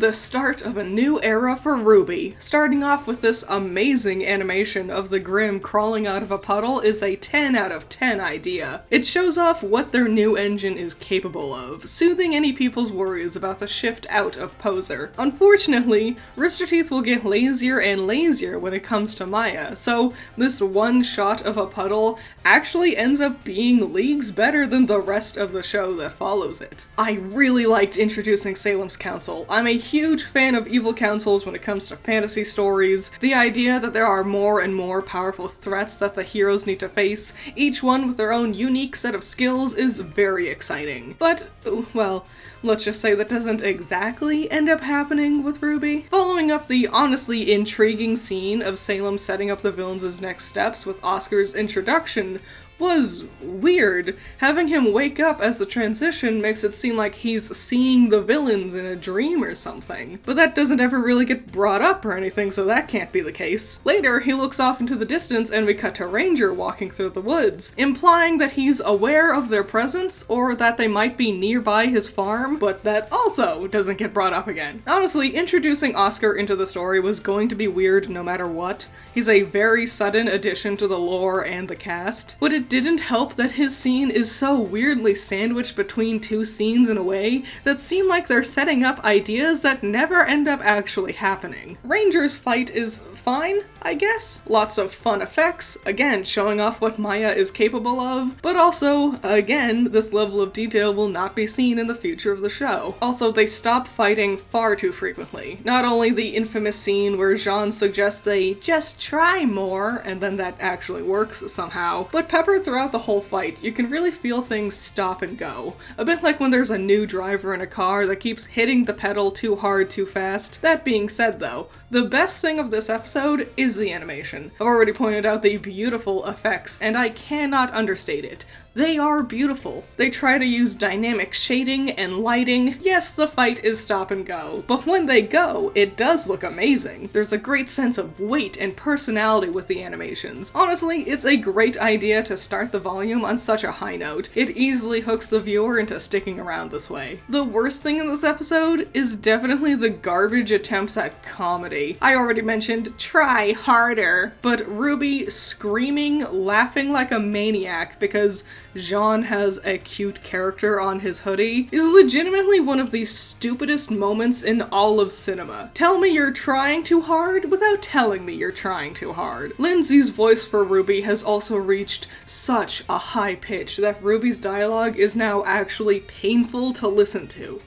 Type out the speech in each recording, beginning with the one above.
the start of a new era for RWBY. Starting off with this amazing animation of the Grimm crawling out of a puddle is a 10 out of 10 idea. It shows off what their new engine is capable of, soothing any people's worries about the shift out of Poser. Unfortunately, Rooster Teeth will get lazier and lazier when it comes to Maya, so this one shot of a puddle actually ends up being leagues better than the rest of the show that follows it. I really liked introducing Salem's Council. I'm a huge fan of evil councils when it comes to fantasy stories. The idea that there are more and more powerful threats that the heroes need to face, each one with their own unique set of skills, is very exciting. But, well, let's just say that doesn't exactly end up happening with RWBY. Following up the honestly intriguing scene of Salem setting up the villains' next steps with Oscar's introduction was weird. Having him wake up as the transition makes it seem like he's seeing the villains in a dream or something. But that doesn't ever really get brought up or anything, so that can't be the case. Later, he looks off into the distance and we cut to Ranger walking through the woods, implying that he's aware of their presence or that they might be nearby his farm, but that also doesn't get brought up again. Honestly, introducing Oscar into the story was going to be weird no matter what. He's a very sudden addition to the lore and the cast, but it didn't help that his scene is so weirdly sandwiched between two scenes in a way that seem like they're setting up ideas that never end up actually happening. Ranger's fight is fine, I guess. Lots of fun effects, again showing off what Maya is capable of, but also, again, this level of detail will not be seen in the future of the show. Also, they stop fighting far too frequently. Not only the infamous scene where Jean suggests they just try more, and then that actually works somehow, but peppered throughout the whole fight, you can really feel things stop and go. A bit like when there's a new driver in a car that keeps hitting the pedal too hard too fast. That being said though, the best thing of this episode is the animation. I've already pointed out the beautiful effects, and I cannot understate it. They are beautiful. They try to use dynamic shading and lighting. Yes, the fight is stop and go, but when they go, it does look amazing. There's a great sense of weight and personality with the animations. Honestly, it's a great idea to start the volume on such a high note. It easily hooks the viewer into sticking around this way. The worst thing in this episode is definitely the garbage attempts at comedy. I already mentioned try harder, but RWBY screaming, laughing like a maniac because Jean has a cute character on his hoodie is legitimately one of the stupidest moments in all of cinema. Tell me you're trying too hard without telling me you're trying too hard. Lindsay's voice for RWBY has also reached such a high pitch that RWBY's dialogue is now actually painful to listen to.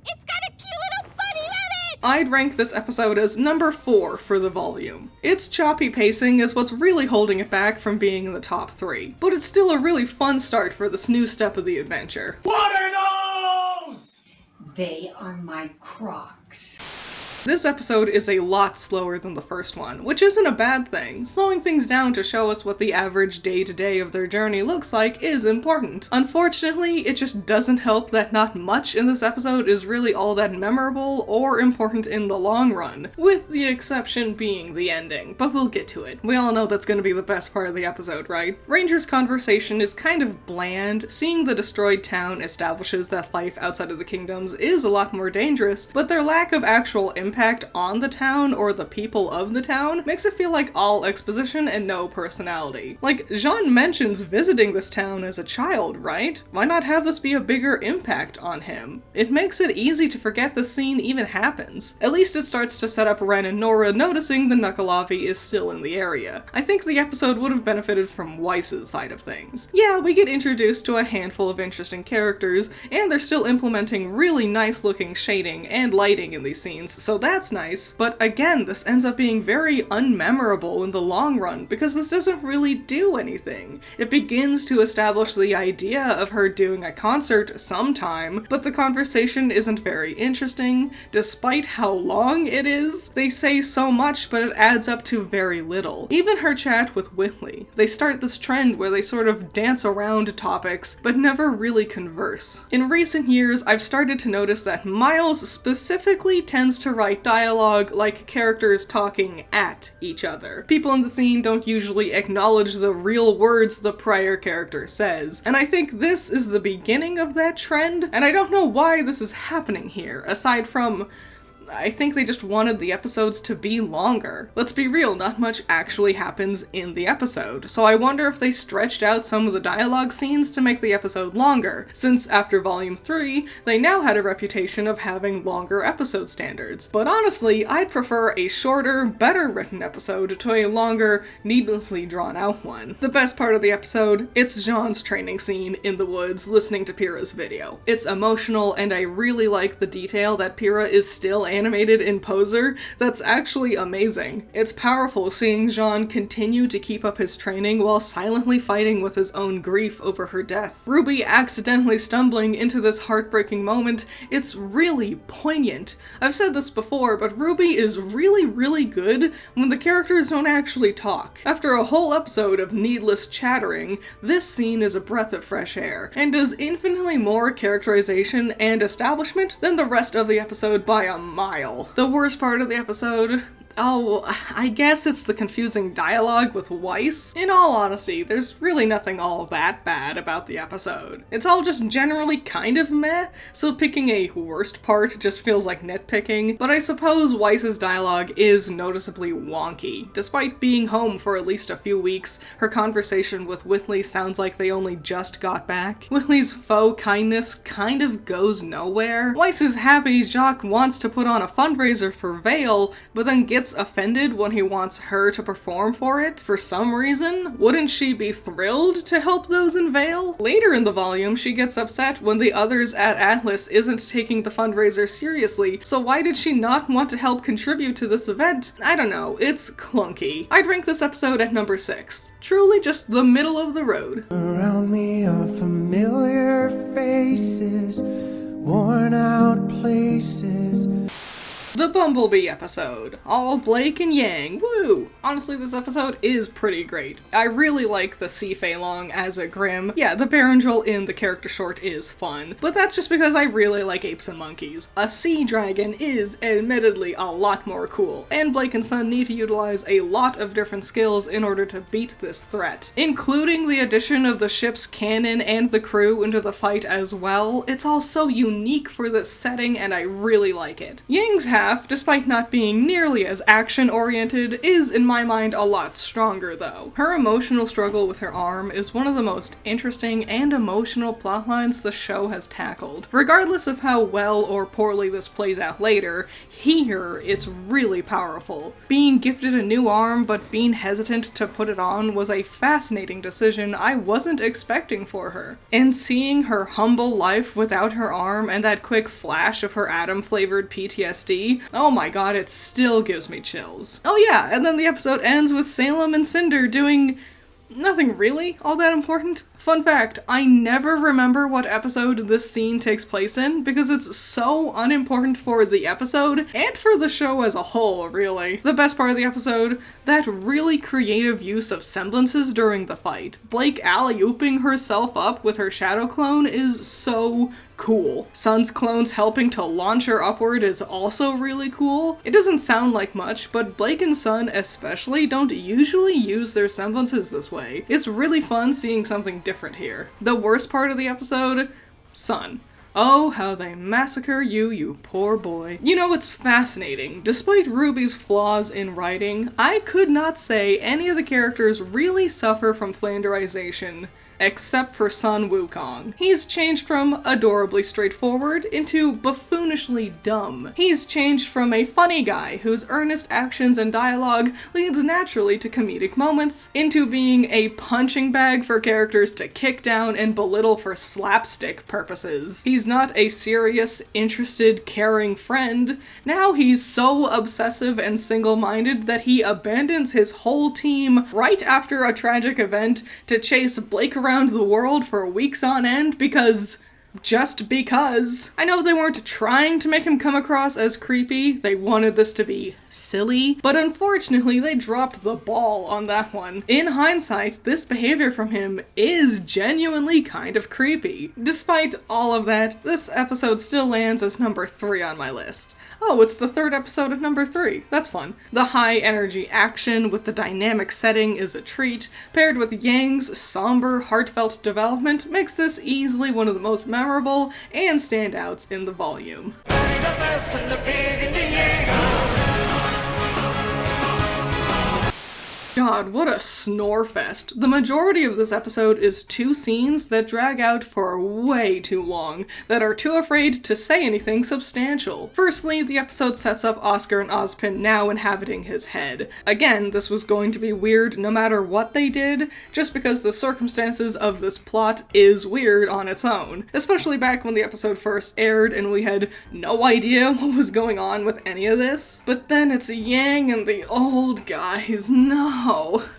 It's got a cute little bunny rabbit! I'd rank this episode as number 4 for the volume. Its choppy pacing is what's really holding it back from being in the top 3, but it's still a really fun start for this new step of the adventure. What are those? They are my Crocs. This episode is a lot slower than the first one, which isn't a bad thing. Slowing things down to show us what the average day-to-day of their journey looks like is important. Unfortunately, it just doesn't help that not much in this episode is really all that memorable or important in the long run, with the exception being the ending, but we'll get to it. We all know that's gonna be the best part of the episode, right? Ranger's conversation is kind of bland. Seeing the destroyed town establishes that life outside of the kingdoms is a lot more dangerous, but their lack of actual impact on the town or the people of the town makes it feel like all exposition and no personality. Like, Jean mentions visiting this town as a child, right? Why not have this be a bigger impact on him? It makes it easy to forget the scene even happens. At least it starts to set up Ren and Nora noticing the Knuckleavi is still in the area. I think the episode would have benefited from Weiss's side of things. Yeah, we get introduced to a handful of interesting characters, and they're still implementing really nice looking shading and lighting in these scenes, so that's nice, but again, this ends up being very unmemorable in the long run because this doesn't really do anything. It begins to establish the idea of her doing a concert sometime, but the conversation isn't very interesting, despite how long it is. They say so much, but it adds up to very little. Even her chat with Whitley. They start this trend where they sort of dance around topics, but never really converse. In recent years, I've started to notice that Miles specifically tends to write dialogue like characters talking at each other. People in the scene don't usually acknowledge the real words the prior character says, and I think this is the beginning of that trend, and I don't know why this is happening here, aside from I think they just wanted the episodes to be longer. Let's be real, not much actually happens in the episode, so I wonder if they stretched out some of the dialogue scenes to make the episode longer, since after Volume 3, they now had a reputation of having longer episode standards. But honestly, I'd prefer a shorter, better written episode to a longer, needlessly drawn out one. The best part of the episode, it's Jean's training scene in the woods listening to Pyrrha's video. It's emotional, and I really like the detail that Pyrrha is still animated in Poser. That's actually amazing. It's powerful seeing Jean continue to keep up his training while silently fighting with his own grief over her death. RWBY accidentally stumbling into this heartbreaking moment, it's really poignant. I've said this before, but RWBY is really good when the characters don't actually talk. After a whole episode of needless chattering, this scene is a breath of fresh air, and does infinitely more characterization and establishment than the rest of the episode by a mile. The worst part of the episode? Oh, I guess it's the confusing dialogue with Weiss. In all honesty, there's really nothing all that bad about the episode. It's all just generally kind of meh, so picking a worst part just feels like nitpicking, but I suppose Weiss's dialogue is noticeably wonky. Despite being home for at least a few weeks, her conversation with Whitley sounds like they only just got back. Whitley's faux kindness kind of goes nowhere. Weiss is happy Jacques wants to put on a fundraiser for Vale, but then gets offended when he wants her to perform for it for some reason. Wouldn't she be thrilled to help those in Vale? Later in the volume, she gets upset when the others at Atlas isn't taking the fundraiser seriously, so why did she not want to help contribute to this event? I don't know, it's clunky. I'd rank this episode at number 6. Truly just the middle of the road. Around me are familiar faces, worn out places. The Bumblebee episode. All Blake and Yang, woo! Honestly, this episode is pretty great. I really like the Sea Fei Long as a Grimm. Yeah, the Barangel in the character short is fun, but that's just because I really like apes and monkeys. A sea dragon is admittedly a lot more cool, and Blake and Son need to utilize a lot of different skills in order to beat this threat, including the addition of the ship's cannon and the crew into the fight as well. It's all so unique for this setting, and I really like it. Yang's half, despite not being nearly as action-oriented, is in my mind a lot stronger though. Her emotional struggle with her arm is one of the most interesting and emotional plotlines the show has tackled. Regardless of how well or poorly this plays out later, here it's really powerful. Being gifted a new arm but being hesitant to put it on was a fascinating decision I wasn't expecting for her. And seeing her humble life without her arm and that quick flash of her Adam-flavored PTSD, oh my god, it still gives me chills. Oh yeah, and then the episode ends with Salem and Cinder doing nothing really all that important. Fun fact, I never remember what episode this scene takes place in because it's so unimportant for the episode and for the show as a whole, really. The best part of the episode, that really creative use of semblances during the fight. Blake alley-ooping herself up with her shadow clone is so cool. Sun's clones helping to launch her upward is also really cool. It doesn't sound like much, but Blake and Sun especially don't usually use their semblances this way. It's really fun seeing something different here. The worst part of the episode? Sun. Oh, how they massacre you, you poor boy. You know, it's fascinating. Despite RWBY's flaws in writing, I could not say any of the characters really suffer from flanderization, except for Sun Wukong. He's changed from adorably straightforward into buffoonishly dumb. He's changed from a funny guy whose earnest actions and dialogue leads naturally to comedic moments, into being a punching bag for characters to kick down and belittle for slapstick purposes. He's not a serious, interested, caring friend. Now he's so obsessive and single-minded that he abandons his whole team right after a tragic event to chase Blake around the world for weeks on end just because. I know they weren't trying to make him come across as creepy, they wanted this to be silly, but unfortunately they dropped the ball on that one. In hindsight, this behavior from him is genuinely kind of creepy. Despite all of that, this episode still lands as number 3 on my list. Oh, it's the 3rd episode of number 3. That's fun. The high-energy action with the dynamic setting is a treat, paired with Yang's somber, heartfelt development makes this easily one of the most memorable and standouts in the volume. God, what a snore fest. The majority of this episode is 2 scenes that drag out for way too long, that are too afraid to say anything substantial. Firstly, the episode sets up Oscar and Ozpin now inhabiting his head. Again, this was going to be weird no matter what they did, just because the circumstances of this plot is weird on its own. Especially back when the episode first aired and we had no idea what was going on with any of this. But then it's Yang and the old guys, no.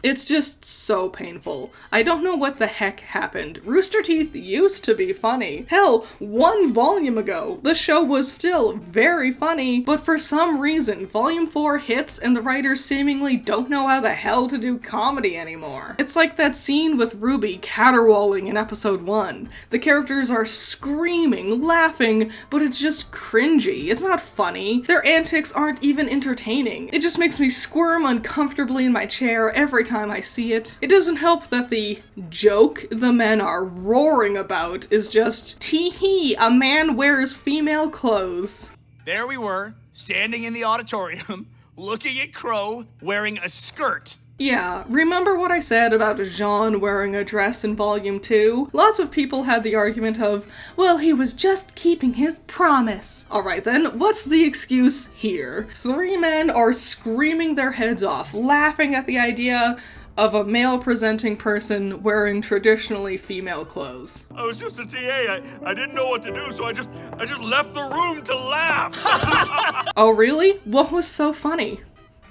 It's just so painful. I don't know what the heck happened. Rooster Teeth used to be funny. Hell, 1 volume ago, the show was still very funny, but for some reason, volume 4 hits and the writers seemingly don't know how the hell to do comedy anymore. It's like that scene with RWBY caterwauling in episode 1. The characters are screaming, laughing, but it's just cringy. It's not funny. Their antics aren't even entertaining. It just makes me squirm uncomfortably in my chair every time I see it. It doesn't help that the joke the men are roaring about is just, tee-hee, a man wears female clothes. There we were, standing in the auditorium, looking at Crow wearing a skirt. Yeah, remember what I said about Jean wearing a dress in volume 2? Lots of people had the argument of, well, he was just keeping his promise. Alright then, what's the excuse here? 3 men are screaming their heads off, laughing at the idea of a male-presenting person wearing traditionally female clothes. I was just a TA. I didn't know what to do, so I just left the room to laugh. Oh really? What was so funny?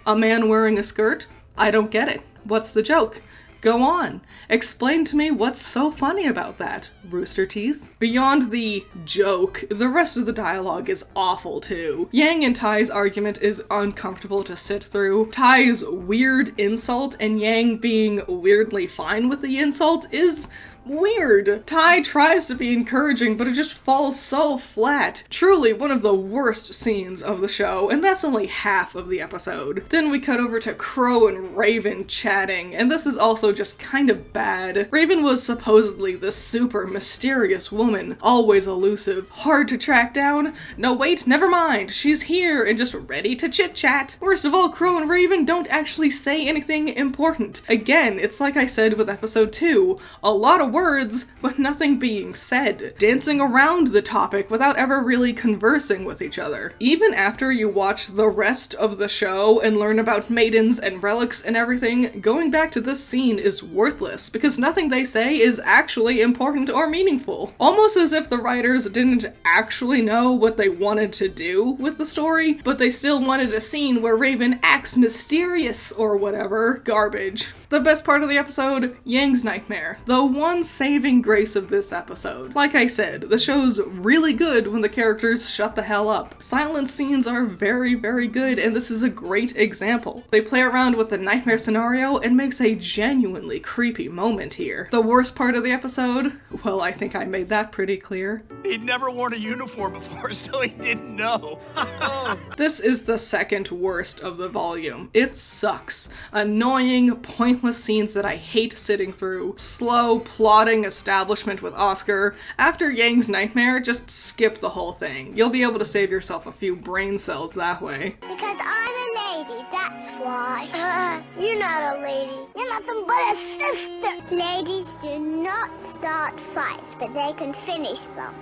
A man wearing a skirt? I don't get it. What's the joke? Go on. Explain to me what's so funny about that, Rooster Teeth. Beyond the joke, the rest of the dialogue is awful too. Yang and Ty's argument is uncomfortable to sit through. Ty's weird insult and Yang being weirdly fine with the insult is weird. Ty tries to be encouraging, but it just falls so flat. Truly one of the worst scenes of the show, and that's only half of the episode. Then we cut over to Crow and Raven chatting, and this is also just kind of bad. Raven was supposedly this super mysterious woman, always elusive, hard to track down. No wait, never mind, she's here and just ready to chit-chat. Worst of all, Crow and Raven don't actually say anything important. Again, it's like I said with episode 2, a lot of words, but nothing being said. Dancing around the topic without ever really conversing with each other. Even after you watch the rest of the show and learn about maidens and relics and everything, going back to this scene is worthless because nothing they say is actually important or meaningful. Almost as if the writers didn't actually know what they wanted to do with the story, but they still wanted a scene where Raven acts mysterious or whatever. Garbage. The best part of the episode, Yang's nightmare. The one saving grace of this episode. Like I said, the show's really good when the characters shut the hell up. Silent scenes are very, very good, and this is a great example. They play around with the nightmare scenario and makes a genuinely creepy moment here. The worst part of the episode? Well, I think I made that pretty clear. He'd never worn a uniform before, so he didn't know. This is the second worst of the volume. It sucks. Annoying, pointless scenes that I hate sitting through. Slow, plotting establishment with Oscar. After Yang's nightmare, just skip the whole thing. You'll be able to save yourself a few brain cells that way. Because I'm a lady, that's why. You're not a lady. You're nothing but a sister. Ladies do not start fights, but they can finish them.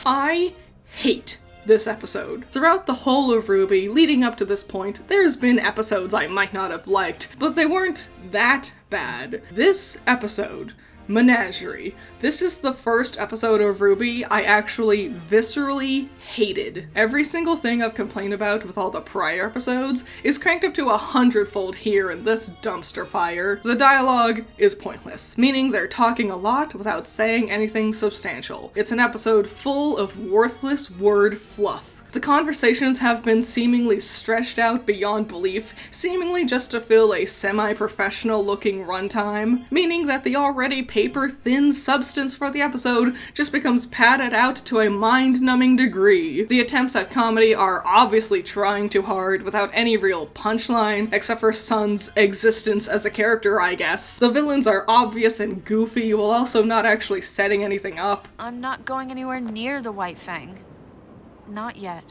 I hate this episode. Throughout the whole of RWBY, leading up to this point, there's been episodes I might not have liked, but they weren't that bad. This episode, Menagerie. This is the first episode of RWBY I actually viscerally hated. Every single thing I've complained about with all the prior episodes is cranked up to 100-fold here in this dumpster fire. The dialogue is pointless, meaning they're talking a lot without saying anything substantial. It's an episode full of worthless word fluff. The conversations have been seemingly stretched out beyond belief, seemingly just to fill a semi-professional looking runtime, meaning that the already paper-thin substance for the episode just becomes padded out to a mind-numbing degree. The attempts at comedy are obviously trying too hard without any real punchline, except for Sun's existence as a character, I guess. The villains are obvious and goofy while also not actually setting anything up. I'm not going anywhere near the White Fang. Not yet.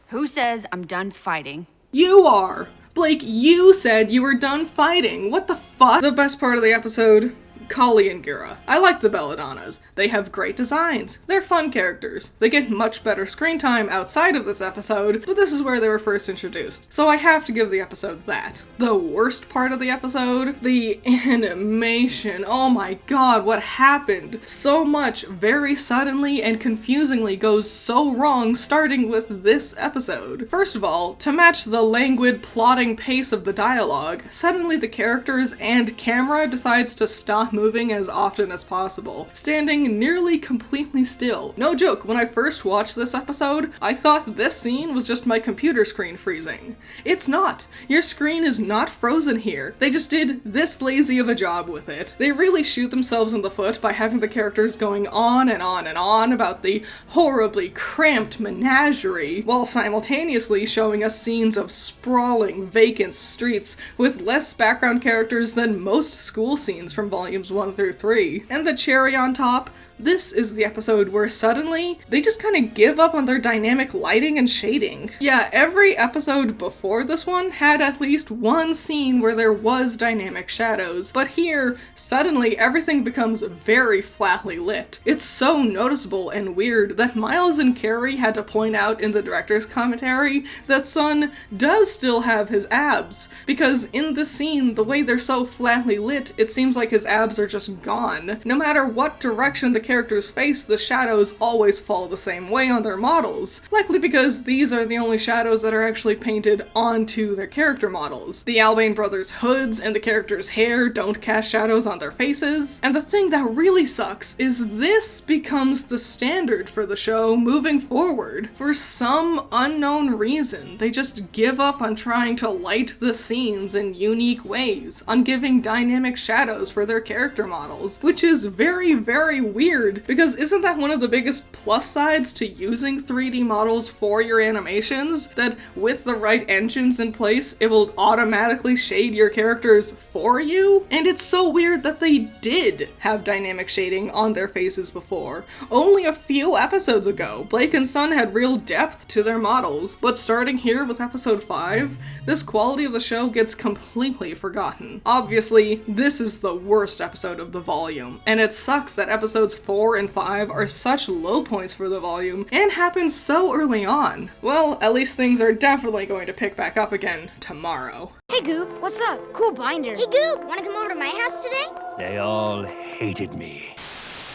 Who says I'm done fighting? You are! Blake, you said you were done fighting. What the fuck? The best part of the episode? Kali and Gira. I like the Belladonnas. They have great designs. They're fun characters. They get much better screen time outside of this episode, but this is where they were first introduced, so I have to give the episode that. The worst part of the episode? The animation. Oh my god, what happened? So much very suddenly and confusingly goes so wrong starting with this episode. First of all, to match the languid, plodding pace of the dialogue, suddenly the characters and camera decides to stop moving as often as possible, standing nearly completely still. No joke, when I first watched this episode, I thought this scene was just my computer screen freezing. It's not. Your screen is not frozen here. They just did this lazy of a job with it. They really shoot themselves in the foot by having the characters going on and on and on about the horribly cramped menagerie, while simultaneously showing us scenes of sprawling, vacant streets with less background characters than most school scenes from volumes 1 through 3. And the cherry on top, this is the episode where suddenly they just kind of give up on their dynamic lighting and shading. Yeah, every episode before this one had at least one scene where there was dynamic shadows, but here, suddenly everything becomes very flatly lit. It's so noticeable and weird that Miles and Carrie had to point out in the director's commentary that Sun does still have his abs, because in the scene, the way they're so flatly lit, it seems like his abs are just gone. No matter what direction the character's face, the shadows always fall the same way on their models, likely because these are the only shadows that are actually painted onto their character models. The Albane brothers' hoods and the characters' hair don't cast shadows on their faces, and the thing that really sucks is this becomes the standard for the show moving forward. For some unknown reason, they just give up on trying to light the scenes in unique ways, on giving dynamic shadows for their character models, which is very, very weird, because isn't that one of the biggest plus sides to using 3D models for your animations? That with the right engines in place, it will automatically shade your characters for you? And it's so weird that they did have dynamic shading on their faces before. Only a few episodes ago, Blake and Sun had real depth to their models, but starting here with episode 5, this quality of the show gets completely forgotten. Obviously, this is the worst episode of the volume, and it sucks that episodes 4 and 5 are such low points for the volume and happen so early on. Well, at least things are definitely going to pick back up again tomorrow. Hey, Goop, what's up? Cool binder. Hey, Goop, wanna come over to my house today? They all hated me.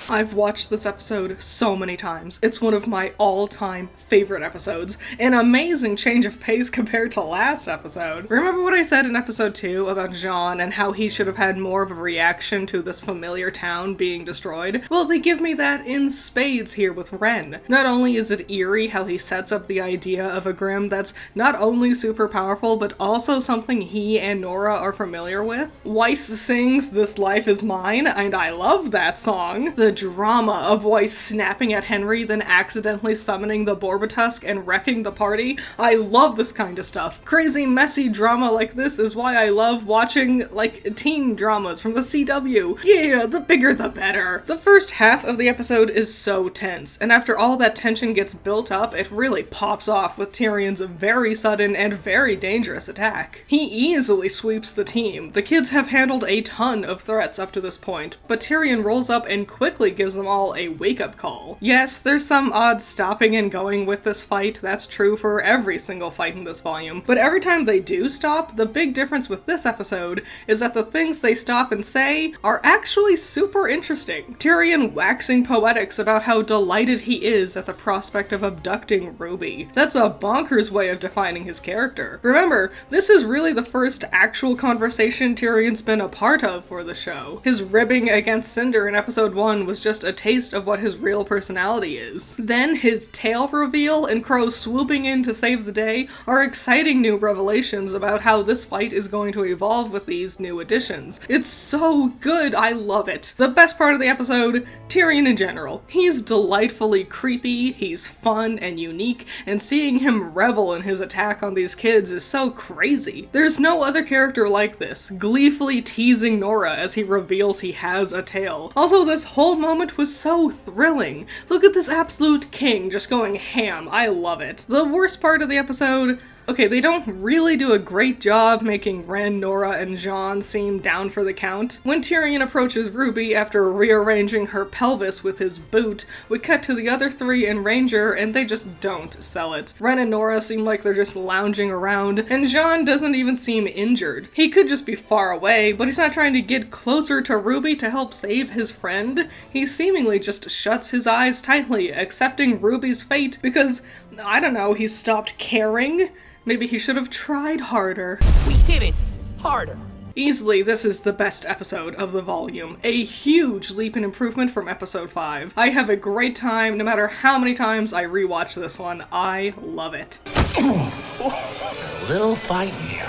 I've watched this episode so many times. It's one of my all-time favorite episodes. An amazing change of pace compared to last episode. Remember what I said in episode 2 about Jean and how he should have had more of a reaction to this familiar town being destroyed? Well, they give me that in spades here with Ren. Not only is it eerie how he sets up the idea of a Grimm that's not only super powerful, but also something he and Nora are familiar with. Weiss sings "This Life Is Mine," and I love that song. The drama of Weiss snapping at Henry, then accidentally summoning the Borbatusk and wrecking the party. I love this kind of stuff. Crazy, messy drama like this is why I love watching, like, teen dramas from the CW. Yeah, the bigger the better. The first half of the episode is so tense, and after all that tension gets built up, it really pops off with Tyrion's very sudden and very dangerous attack. He easily sweeps the team. The kids have handled a ton of threats up to this point, but Tyrion rolls up and quickly gives them all a wake-up call. Yes, there's some odd stopping and going with this fight, that's true for every single fight in this volume, but every time they do stop, the big difference with this episode is that the things they stop and say are actually super interesting. Tyrion waxing poetics about how delighted he is at the prospect of abducting RWBY. That's a bonkers way of defining his character. Remember, this is really the first actual conversation Tyrion's been a part of for the show. His ribbing against Cinder in episode 1 was just a taste of what his real personality is. Then his tail reveal and Crow swooping in to save the day are exciting new revelations about how this fight is going to evolve with these new additions. It's so good, I love it. The best part of the episode, Tyrion in general. He's delightfully creepy, he's fun and unique, and seeing him revel in his attack on these kids is so crazy. There's no other character like this, gleefully teasing Nora as he reveals he has a tail. Also, this whole moment was so thrilling. Look at this absolute king just going ham. I love it. The worst part of the episode... Okay, they don't really do a great job making Ren, Nora, and Jean seem down for the count. When Tyrion approaches Ruby after rearranging her pelvis with his boot, we cut to the other three in Ranger and they just don't sell it. Ren and Nora seem like they're just lounging around, and Jean doesn't even seem injured. He could just be far away, but he's not trying to get closer to Ruby to help save his friend. He seemingly just shuts his eyes tightly, accepting Ruby's fate because, I don't know, he's stopped caring? Maybe he should have tried harder. We hit it harder. Easily, this is the best episode of the volume. A huge leap in improvement from episode 5. I have a great time no matter how many times I rewatch this one. I love it. A little fight in you.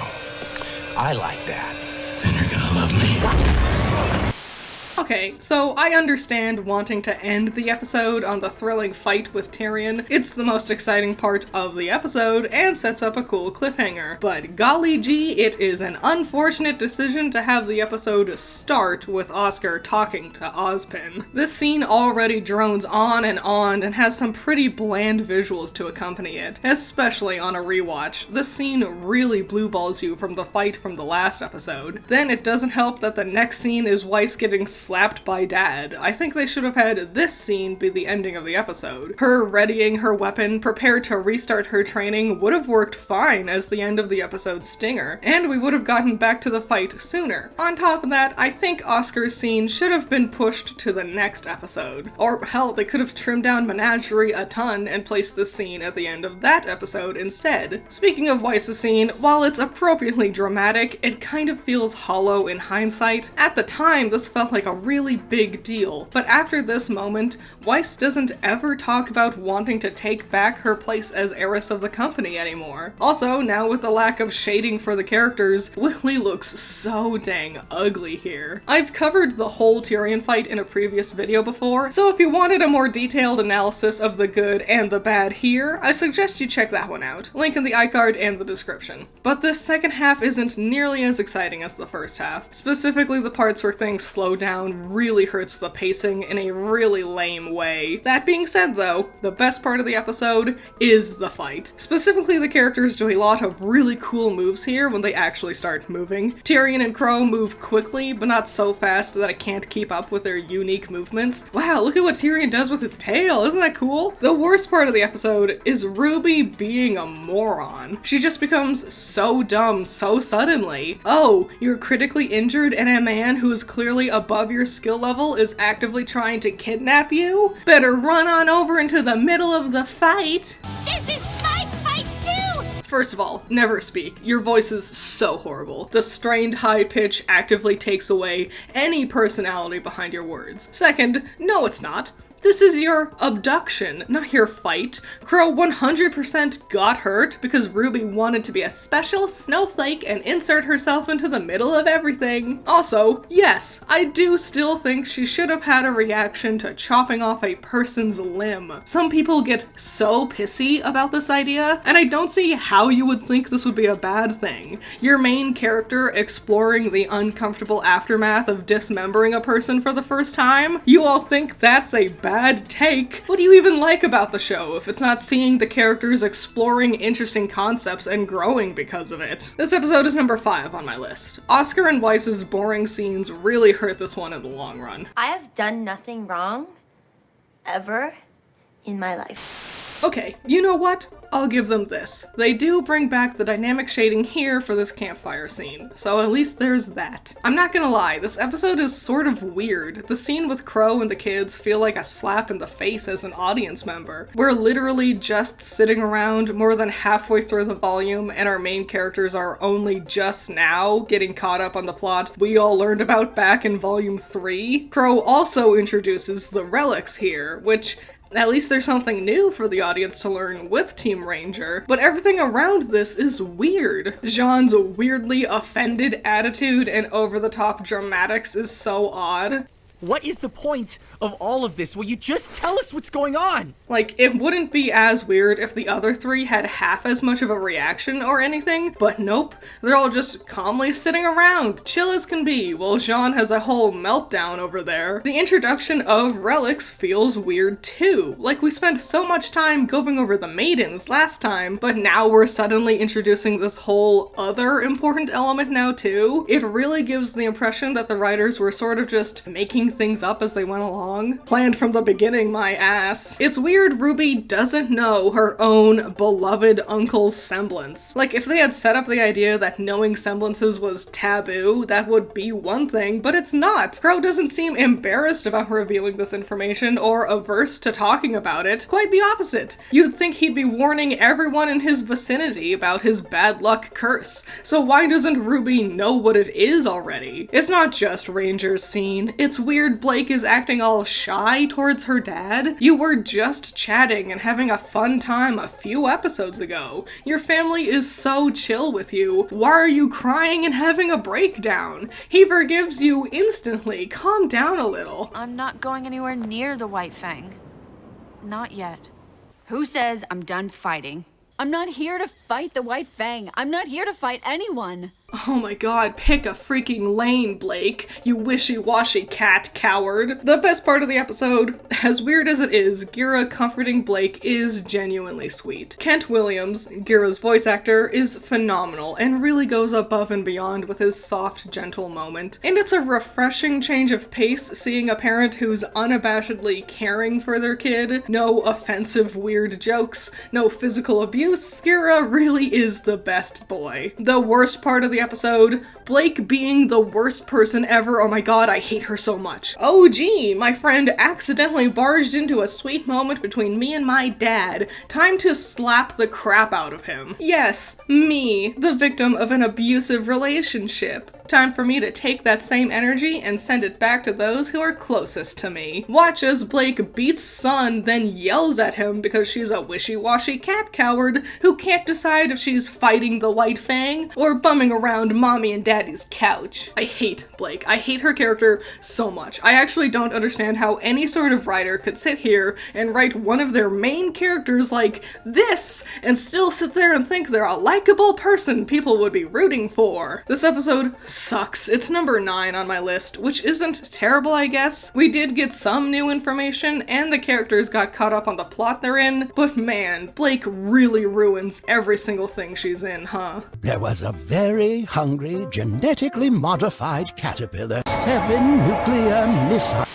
I like that. Then you're gonna love me. Okay, so I understand wanting to end the episode on the thrilling fight with Tyrion. It's the most exciting part of the episode and sets up a cool cliffhanger. But golly gee, it is an unfortunate decision to have the episode start with Oscar talking to Ozpin. This scene already drones on and has some pretty bland visuals to accompany it, especially on a rewatch. This scene really blue balls you from the fight from the last episode. Then it doesn't help that the next scene is Weiss getting slapped by Dad. I think they should have had this scene be the ending of the episode. Her readying her weapon, prepared to restart her training, would have worked fine as the end of the episode's stinger, and we would have gotten back to the fight sooner. On top of that, I think Oscar's scene should have been pushed to the next episode. Or hell, they could have trimmed down Menagerie a ton and placed this scene at the end of that episode instead. Speaking of Weiss's scene, while it's appropriately dramatic, it kind of feels hollow in hindsight. At the time, this felt like a really big deal, but after this moment, Weiss doesn't ever talk about wanting to take back her place as heiress of the company anymore. Also, now with the lack of shading for the characters, Willie looks so dang ugly here. I've covered the whole Tyrion fight in a previous video before, so if you wanted a more detailed analysis of the good and the bad here, I suggest you check that one out. Link in the iCard and the description. But this second half isn't nearly as exciting as the first half, specifically the parts where things slow down really hurts the pacing in a really lame way. That being said though, the best part of the episode is the fight. Specifically, the characters do a lot of really cool moves here when they actually start moving. Tyrion and Crow move quickly, but not so fast that I can't keep up with their unique movements. Wow, look at what Tyrion does with his tail, isn't that cool? The worst part of the episode is Ruby being a moron. She just becomes so dumb so suddenly. Oh, you're critically injured and a man who is clearly above your skill level is actively trying to kidnap you? Better run on over into the middle of the fight. This is my fight too! First of all, never speak. Your voice is so horrible. The strained high pitch actively takes away any personality behind your words. Second, no it's not. This is your abduction, not your fight. Crow 100% got hurt because Ruby wanted to be a special snowflake and insert herself into the middle of everything. Also, yes, I do still think she should have had a reaction to chopping off a person's limb. Some people get so pissy about this idea, and I don't see how you would think this would be a bad thing. Your main character exploring the uncomfortable aftermath of dismembering a person for the first time? You all think that's a bad take? What do you even like about the show if it's not seeing the characters exploring interesting concepts and growing because of it? This episode is number 5 on my list. Oscar and Weiss's boring scenes really hurt this one in the long run. I have done nothing wrong, ever, in my life. Okay, you know what? I'll give them this. They do bring back the dynamic shading here for this campfire scene, so at least there's that. I'm not gonna lie, this episode is sort of weird. The scene with Crow and the kids feel like a slap in the face as an audience member. We're literally just sitting around more than halfway through the volume, and our main characters are only just now getting caught up on the plot we all learned about back in volume 3. Crow also introduces the relics here, which at least there's something new for the audience to learn with Team Ranger, but everything around this is weird. Jean's weirdly offended attitude and over-the-top dramatics is so odd. What is the point of all of this? Will you just tell us what's going on? Like, it wouldn't be as weird if the other three had half as much of a reaction or anything, but nope. They're all just calmly sitting around, chill as can be, while Jean has a whole meltdown over there. The introduction of relics feels weird too. Like, we spent so much time going over the maidens last time, but now we're suddenly introducing this whole other important element now too. It really gives the impression that the writers were sort of just making things up as they went along. Planned from the beginning, my ass. It's weird RWBY doesn't know her own beloved uncle's semblance. Like, if they had set up the idea that knowing semblances was taboo, that would be one thing, but it's not. Crow doesn't seem embarrassed about revealing this information or averse to talking about it. Quite the opposite. You'd think he'd be warning everyone in his vicinity about his bad luck curse. So why doesn't RWBY know what it is already? It's not just Ranger's scene. It's weird Blake is acting all shy towards her dad. You were just chatting and having a fun time a few episodes ago. Your family is so chill with you. Why are you crying and having a breakdown? He forgives you instantly. Calm down a little. I'm not going anywhere near the White Fang. Not yet. Who says I'm done fighting? I'm not here to fight the White Fang. I'm not here to fight anyone. Oh my god, pick a freaking lane, Blake, you wishy-washy cat coward. The best part of the episode, as weird as it is, Gira comforting Blake is genuinely sweet. Kent Williams, Gira's voice actor, is phenomenal and really goes above and beyond with his soft, gentle moment. And it's a refreshing change of pace seeing a parent who's unabashedly caring for their kid. No offensive weird jokes, no physical abuse. Gira really is the best boy. The worst part of the episode, Blake being the worst person ever. Oh my god, I hate her so much. Oh gee, my friend accidentally barged into a sweet moment between me and my dad. Time to slap the crap out of him. Yes, me, the victim of an abusive relationship. Time for me to take that same energy and send it back to those who are closest to me. Watch as Blake beats Sun, then yells at him because she's a wishy-washy cat coward who can't decide if she's fighting the White Fang or bumming around mommy and daddy's couch. I hate Blake. I hate her character so much. I actually don't understand how any sort of writer could sit here and write one of their main characters like this and still sit there and think they're a likable person people would be rooting for. This episode sucks. It's number 9 on my list, which isn't terrible, I guess. We did get some new information, and the characters got caught up on the plot they're in, but man, Blake really ruins every single thing she's in, huh? There was a very hungry, genetically modified caterpillar. 7 nuclear missiles.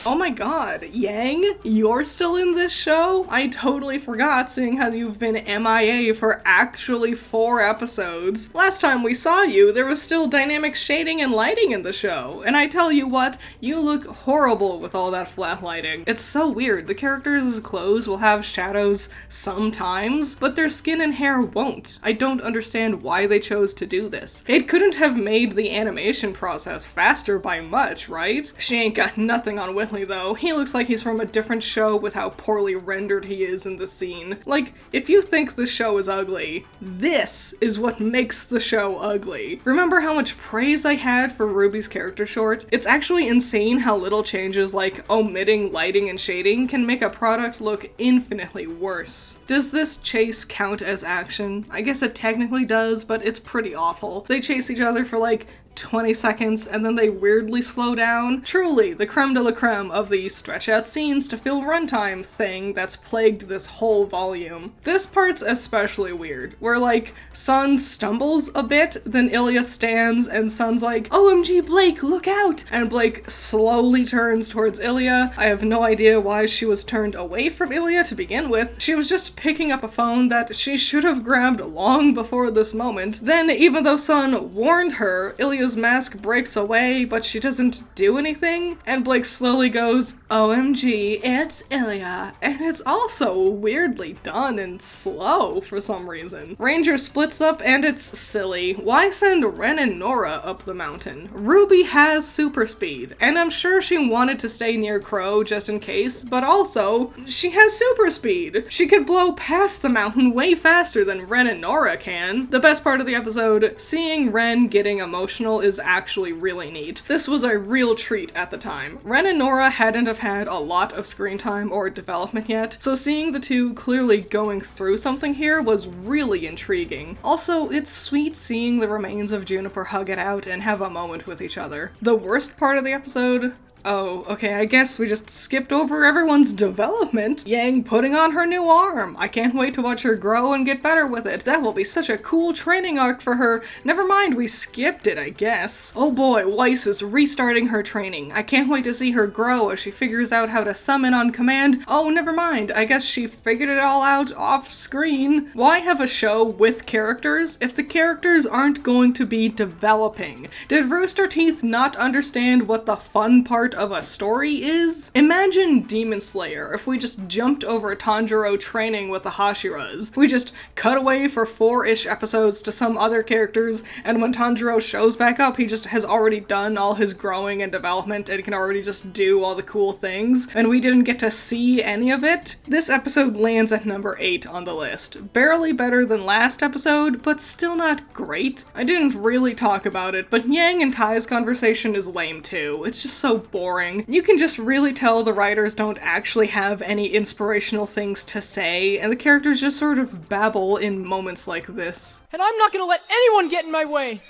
Oh my god, Yang, you're still in this show? I totally forgot, seeing how you've been MIA for actually 4 episodes. Last time we saw you, there was still dynamic shading and lighting in the show, and I tell you what, you look horrible with all that flat lighting. It's so weird. The characters' clothes will have shadows sometimes, but their skin and hair won't. I don't understand why they chose to do this. It couldn't have made the animation process faster by much, right? She ain't got nothing on Whitley though. He looks like he's from a different show with how poorly rendered he is in the scene. Like, if you think the show is ugly, this is what makes the show ugly. Remember how much praise I had for RWBY's character short? It's actually insane how little changes like omitting lighting and shading can make a product look infinitely worse. Does this chase count as action? I guess it technically does, but it's pretty awful. They chase each other for like 20 seconds and then they weirdly slow down. Truly, the creme de la creme of the stretch out scenes to fill runtime thing that's plagued this whole volume. This part's especially weird, where like, Sun stumbles a bit, then Ilya stands and Sun's like, OMG Blake, look out! And Blake slowly turns towards Ilya. I have no idea why she was turned away from Ilya to begin with. She was just picking up a phone that she should have grabbed long before this moment. Then, even though Sun warned her, Ilya's mask breaks away, but she doesn't do anything, and Blake slowly goes, OMG, it's Ilya, and it's also weirdly done and slow for some reason. Ranger splits up and it's silly. Why send Ren and Nora up the mountain? RWBY has super speed, and I'm sure she wanted to stay near Crow just in case, but also, she has super speed. She could blow past the mountain way faster than Ren and Nora can. The best part of the episode, seeing Ren getting emotional panel is actually really neat. This was a real treat at the time. Ren and Nora hadn't have had a lot of screen time or development yet, so seeing the two clearly going through something here was really intriguing. Also, it's sweet seeing the remains of Juniper hug it out and have a moment with each other. The worst part of the episode? Oh, okay, I guess we just skipped over everyone's development. Yang putting on her new arm. I can't wait to watch her grow and get better with it. That will be such a cool training arc for her. Never mind, we skipped it, I guess. Oh boy, Weiss is restarting her training. I can't wait to see her grow as she figures out how to summon on command. Oh, never mind, I guess she figured it all out off screen. Why have a show with characters if the characters aren't going to be developing? Did Rooster Teeth not understand what the fun part of a story is? Imagine Demon Slayer if we just jumped over Tanjiro training with the Hashiras. We just cut away for 4-ish episodes to some other characters, and when Tanjiro shows back up, he just has already done all his growing and development and can already just do all the cool things, and we didn't get to see any of it. This episode lands at number 8 on the list. Barely better than last episode, but still not great. I didn't really talk about it, but Yang and Tai's conversation is lame too. It's just so boring. You can just really tell the writers don't actually have any inspirational things to say, and the characters just sort of babble in moments like this. And I'm not gonna let anyone get in my way!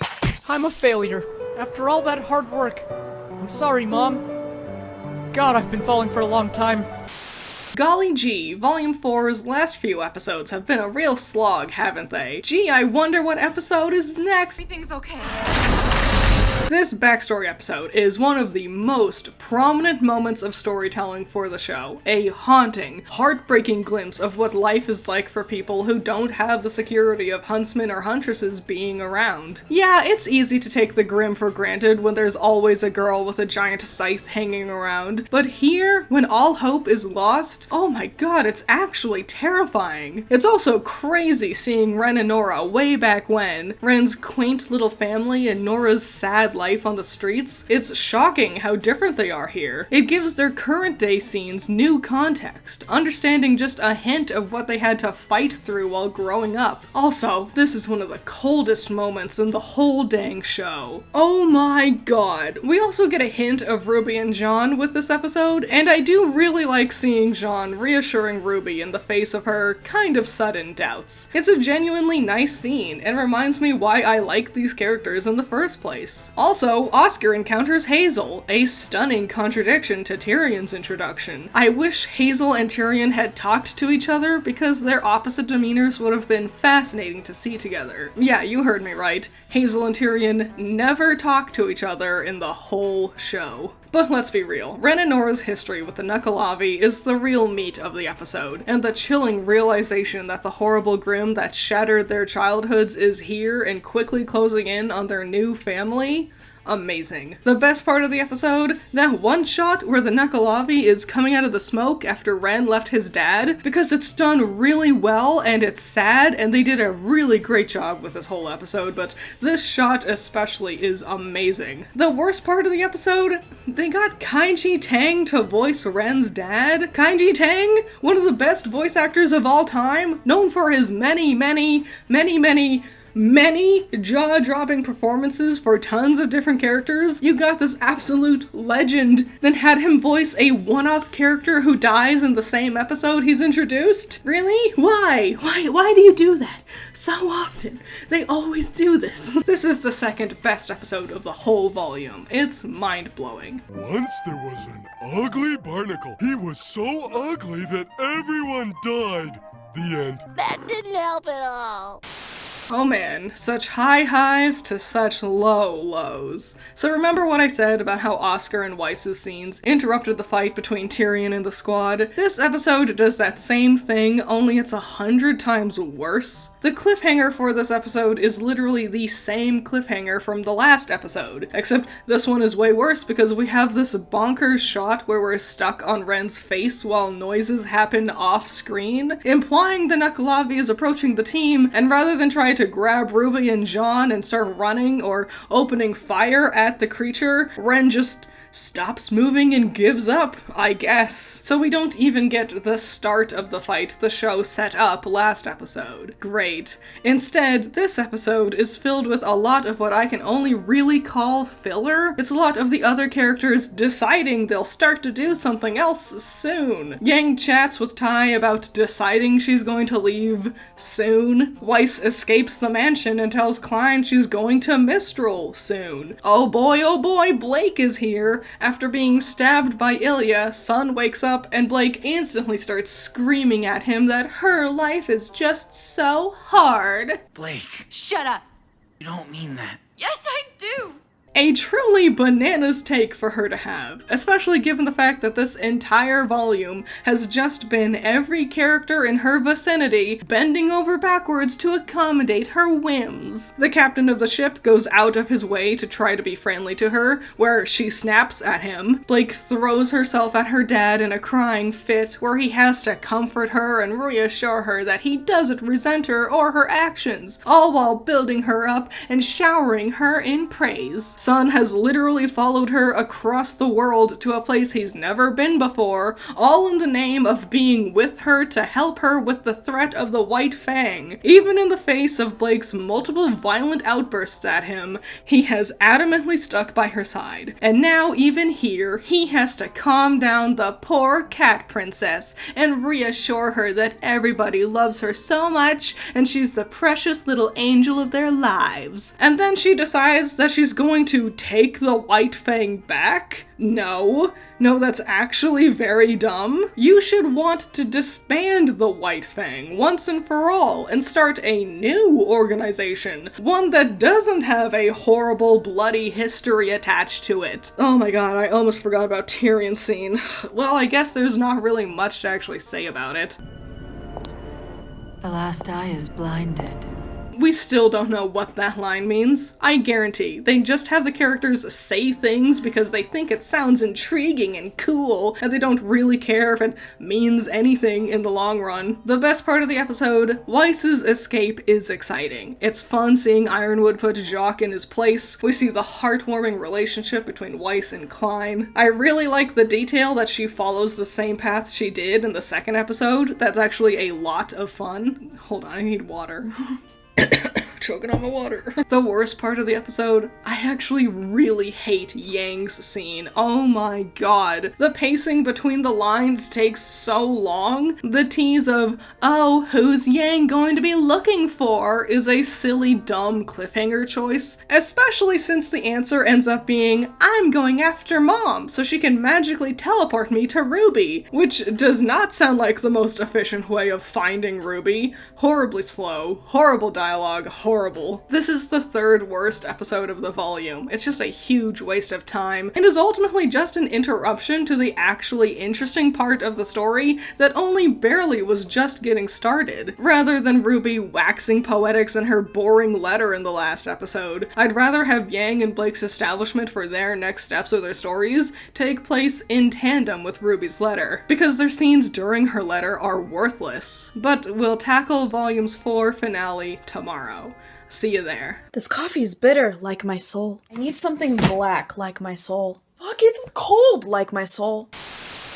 I'm a failure. After all that hard work. I'm sorry, Mom. God, I've been falling for a long time. Golly gee, Volume 4's last few episodes have been a real slog, haven't they? Gee, I wonder what episode is next. Everything's okay. This backstory episode is one of the most prominent moments of storytelling for the show. A haunting, heartbreaking glimpse of what life is like for people who don't have the security of huntsmen or huntresses being around. Yeah, it's easy to take the Grimm for granted when there's always a girl with a giant scythe hanging around, but here, when all hope is lost, oh my god, it's actually terrifying. It's also crazy seeing Ren and Nora way back when, Ren's quaint little family and Nora's sad life on the streets. It's shocking how different they are here. It gives their current day scenes new context, understanding just a hint of what they had to fight through while growing up. Also, this is one of the coldest moments in the whole dang show. Oh my god. We also get a hint of Ruby and Jean with this episode, and I do really like seeing Jean reassuring Ruby in the face of her kind of sudden doubts. It's a genuinely nice scene, and reminds me why I like these characters in the first place. Also, Oscar encounters Hazel, a stunning contradiction to Tyrion's introduction. I wish Hazel and Tyrion had talked to each other because their opposite demeanors would have been fascinating to see together. Yeah, you heard me right. Hazel and Tyrion never talk to each other in the whole show. But let's be real, Ren and Nora's history with the Knuckleavi is the real meat of the episode, and the chilling realization that the horrible Grimm that shattered their childhoods is here and quickly closing in on their new family. Amazing. The best part of the episode, that one shot where the Knuckleavi is coming out of the smoke after Ren left his dad, because it's done really well and it's sad, and they did a really great job with this whole episode, but this shot especially is amazing. The worst part of the episode, they got Kaiji Tang to voice Ren's dad. Kaiji Tang, one of the best voice actors of all time, known for his many jaw-dropping performances for tons of different characters. You got this absolute legend, then had him voice a one-off character who dies in the same episode he's introduced? Really? Why? Why do you do that? So often. They always do this. This is the second best episode of the whole volume. It's mind-blowing. Once there was an ugly barnacle. He was so ugly that everyone died. The end. That didn't help at all. Oh man, such high highs to such low lows. So remember what I said about how Oscar and Weiss's scenes interrupted the fight between Tyrion and the squad? This episode does that same thing, only it's 100 times worse. The cliffhanger for this episode is literally the same cliffhanger from the last episode, except this one is way worse because we have this bonkers shot where we're stuck on Ren's face while noises happen off screen, implying the Knuckleavi is approaching the team, and rather than try to grab Ruby and Jean and start running or opening fire at the creature, Ren just stops moving and gives up, I guess. So we don't even get the start of the fight the show set up last episode. Great. Instead, this episode is filled with a lot of what I can only really call filler. It's a lot of the other characters deciding they'll start to do something else soon. Yang chats with Tai about deciding she's going to leave soon. Weiss escapes the mansion and tells Klein she's going to Mistral soon. Oh boy, Blake is here. After being stabbed by Ilya, Sun wakes up and Blake instantly starts screaming at him that her life is just so hard. Blake, Shut up. you don't mean that. Yes, I do. A truly bananas take for her to have, especially given the fact that this entire volume has just been every character in her vicinity bending over backwards to accommodate her whims. The captain of the ship goes out of his way to try to be friendly to her, where she snaps at him. Blake throws herself at her dad in a crying fit, where he has to comfort her and reassure her that he doesn't resent her or her actions, all while building her up and showering her in praise. Sun has literally followed her across the world to a place he's never been before, all in the name of being with her to help her with the threat of the White Fang. Even in the face of Blake's multiple violent outbursts at him, he has adamantly stuck by her side. And now, even here, he has to calm down the poor cat princess and reassure her that everybody loves her so much and she's the precious little angel of their lives. And then she decides that she's going to take the White Fang back? No, that's actually very dumb. You should want to disband the White Fang once and for all and start a new organization, one that doesn't have a horrible, bloody history attached to it. Oh my god, I almost forgot about Tyrion's scene. Well, I guess there's not really much to actually say about it. The last eye is blinded. We still don't know what that line means. I guarantee they just have the characters say things because they think it sounds intriguing and cool, and they don't really care if it means anything in the long run. The best part of the episode, Weiss's escape is exciting. It's fun seeing Ironwood put Jacques in his place. We see the heartwarming relationship between Weiss and Klein. I really like the detail that she follows the same path she did in the second episode. That's actually a lot of fun. Hold on, I need water. Choking on my water. The worst part of the episode, I actually really hate Yang's scene. Oh my god. The pacing between the lines takes so long. The tease of, oh, who's Yang going to be looking for, is a silly, dumb cliffhanger choice, especially since the answer ends up being, I'm going after Mom so she can magically teleport me to RWBY, which does not sound like the most efficient way of finding RWBY. Horribly slow, horrible dialogue, horrible. This is the third worst episode of the volume. It's just a huge waste of time, and is ultimately just an interruption to the actually interesting part of the story that only barely was just getting started. Rather than RWBY waxing poetics in her boring letter in the last episode, I'd rather have Yang and Blake's establishment for their next steps of their stories take place in tandem with RWBY's letter, because their scenes during her letter are worthless. But we'll tackle Volumes 4 finale tomorrow. See you there. This coffee is bitter, like my soul. I need something black, like my soul. Fuck, it's cold, like my soul.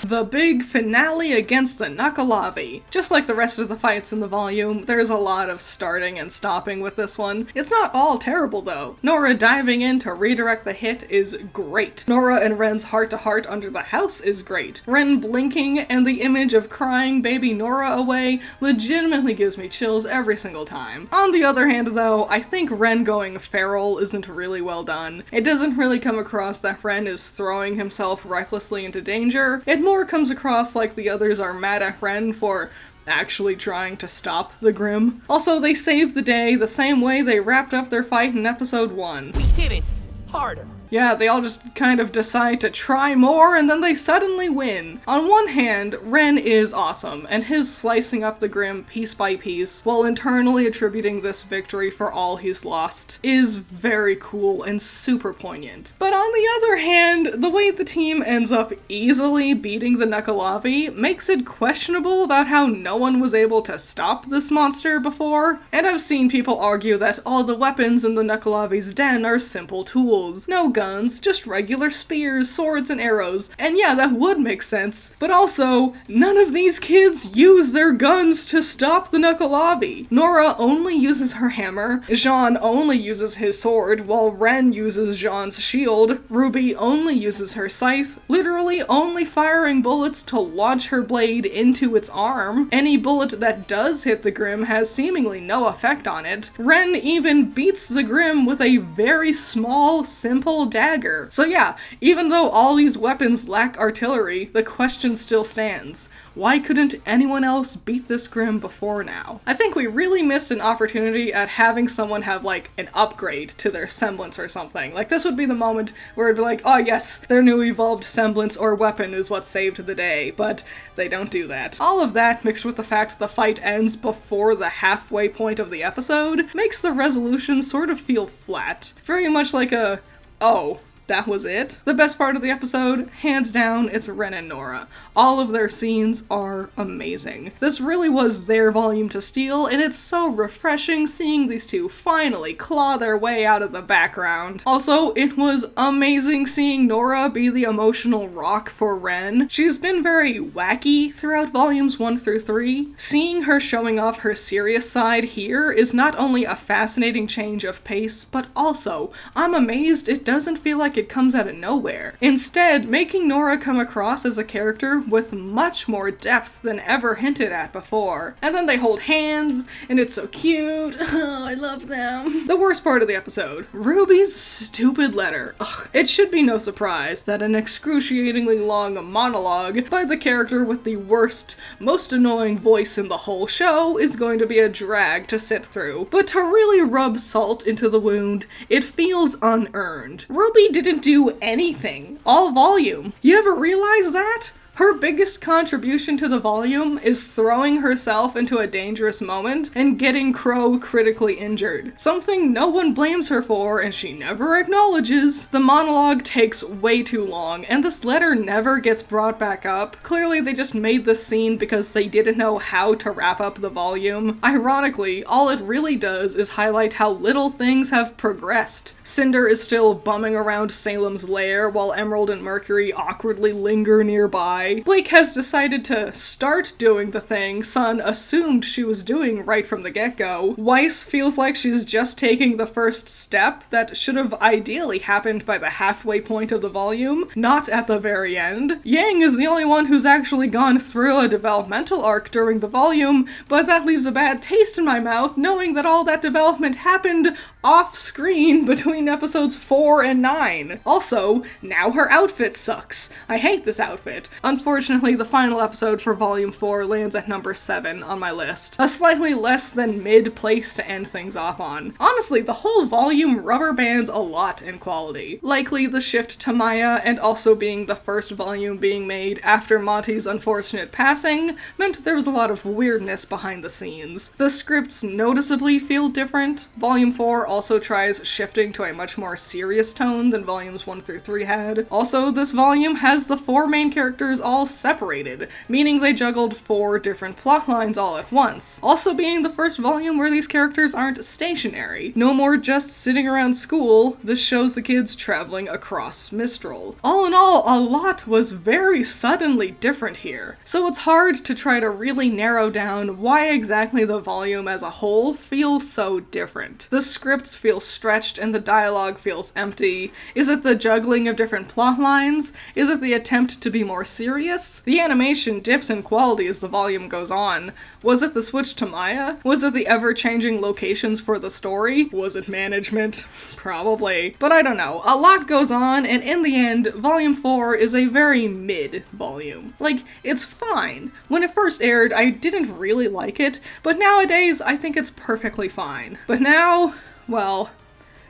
The big finale against the Nakalavi. Just like the rest of the fights in the volume, there's a lot of starting and stopping with this one. It's not all terrible though. Nora diving in to redirect the hit is great. Nora and Ren's heart-to-heart under the house is great. Ren blinking and the image of crying baby Nora away legitimately gives me chills every single time. On the other hand though, I think Ren going feral isn't really well done. It doesn't really come across that Ren is throwing himself recklessly into danger. It more comes across like the others are mad at Ren for actually trying to stop the Grimm. Also, they saved the day the same way they wrapped up their fight in episode 1. We hit it harder. Yeah, they all just kind of decide to try more and then they suddenly win. On one hand, Ren is awesome, and his slicing up the Grimm piece by piece while internally attributing this victory for all he's lost is very cool and super poignant. But on the other hand, the way the team ends up easily beating the Nakalavi makes it questionable about how no one was able to stop this monster before. And I've seen people argue that all the weapons in the Nakalavi's den are simple tools. No guns, just regular spears, swords, and arrows. And yeah, that would make sense. But also, none of these kids use their guns to stop the Nukkalabi. Nora only uses her hammer, Jean only uses his sword, while Ren uses Jean's shield, Ruby only uses her scythe, literally only firing bullets to launch her blade into its arm. Any bullet that does hit the Grimm has seemingly no effect on it. Ren even beats the Grimm with a very small, simple dagger. So yeah, even though all these weapons lack artillery, the question still stands. Why couldn't anyone else beat this Grimm before now? I think we really missed an opportunity at having someone have, like, an upgrade to their semblance or something. Like, this would be the moment where it'd be like, oh yes, their new evolved semblance or weapon is what saved the day, but they don't do that. All of that, mixed with the fact the fight ends before the halfway point of the episode, makes the resolution sort of feel flat. Very much like a, oh, that was it? The best part of the episode, hands down, it's Ren and Nora. All of their scenes are amazing. This really was their volume to steal, and it's so refreshing seeing these two finally claw their way out of the background. Also, it was amazing seeing Nora be the emotional rock for Ren. She's been very wacky throughout volumes 1 through 3. Seeing her showing off her serious side here is not only a fascinating change of pace, but also, I'm amazed it doesn't feel like it comes out of nowhere. Instead, making Nora come across as a character with much more depth than ever hinted at before. And then they hold hands, and it's so cute. Oh, I love them. The worst part of the episode, Ruby's stupid letter. Ugh. It should be no surprise that an excruciatingly long monologue by the character with the worst, most annoying voice in the whole show is going to be a drag to sit through. But to really rub salt into the wound, it feels unearned. Ruby didn't do anything all volume. You ever realize that? Her biggest contribution to the volume is throwing herself into a dangerous moment and getting Crow critically injured. Something no one blames her for and she never acknowledges. The monologue takes way too long and this letter never gets brought back up. Clearly they just made this scene because they didn't know how to wrap up the volume. Ironically, all it really does is highlight how little things have progressed. Cinder is still bumming around Salem's lair while Emerald and Mercury awkwardly linger nearby. Blake has decided to start doing the thing Sun assumed she was doing right from the get-go. Weiss feels like she's just taking the first step that should have ideally happened by the halfway point of the volume, not at the very end. Yang is the only one who's actually gone through a developmental arc during the volume, but that leaves a bad taste in my mouth knowing that all that development happened off-screen between episodes 4 and 9. Also, now her outfit sucks. I hate this outfit. Unfortunately, the final episode for Volume 4 lands at number 7 on my list. A slightly less than mid place to end things off on. Honestly, the whole volume rubber bands a lot in quality. Likely the shift to Maya and also being the first volume being made after Monty's unfortunate passing meant there was a lot of weirdness behind the scenes. The scripts noticeably feel different. Volume 4 also tries shifting to a much more serious tone than volumes 1 through 3 had. Also, this volume has the 4 main characters all separated, meaning they juggled 4 different plot lines all at once. Also being the first volume where these characters aren't stationary. No more just sitting around school, this shows the kids traveling across Mistral. All in all, a lot was very suddenly different here, so it's hard to try to really narrow down why exactly the volume as a whole feels so different. The scripts feel stretched and the dialogue feels empty. Is it the juggling of different plot lines? Is it the attempt to be more serious? The animation dips in quality as the volume goes on. Was it the switch to Maya? Was it the ever-changing locations for the story? Was it management? Probably. But I don't know. A lot goes on, and in the end, Volume 4 is a very mid-volume. Like, it's fine. When it first aired, I didn't really like it, but nowadays, I think it's perfectly fine. But now, well,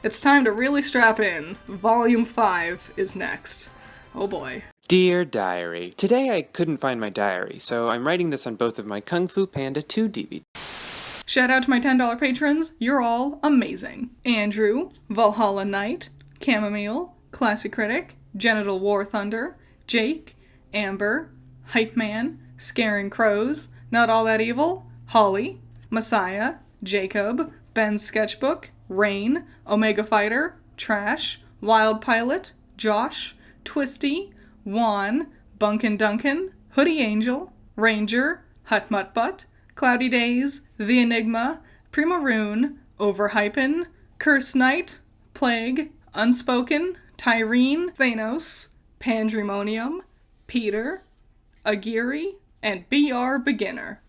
it's time to really strap in. Volume 5 is next. Oh boy. Dear Diary, today I couldn't find my diary, so I'm writing this on both of my Kung Fu Panda 2 DVDs. Shout out to my $10 patrons, you're all amazing. Andrew, Valhalla Knight, Chamomile, Classic Critic, Genital War Thunder, Jake, Amber, Hype Man, Scaring Crows, Not All That Evil, Holly, Messiah, Jacob, Ben's Sketchbook, Rain, Omega Fighter, Trash, Wild Pilot, Josh, Twisty, Juan, Bunkin' Duncan, Hoodie Angel, Ranger, Hut Mutt Butt, Cloudy Days, The Enigma, Primaroon, Overhypen, Curse Knight, Plague, Unspoken, Tyrene, Thanos, Pandemonium, Peter, Aguirre, and BR Beginner.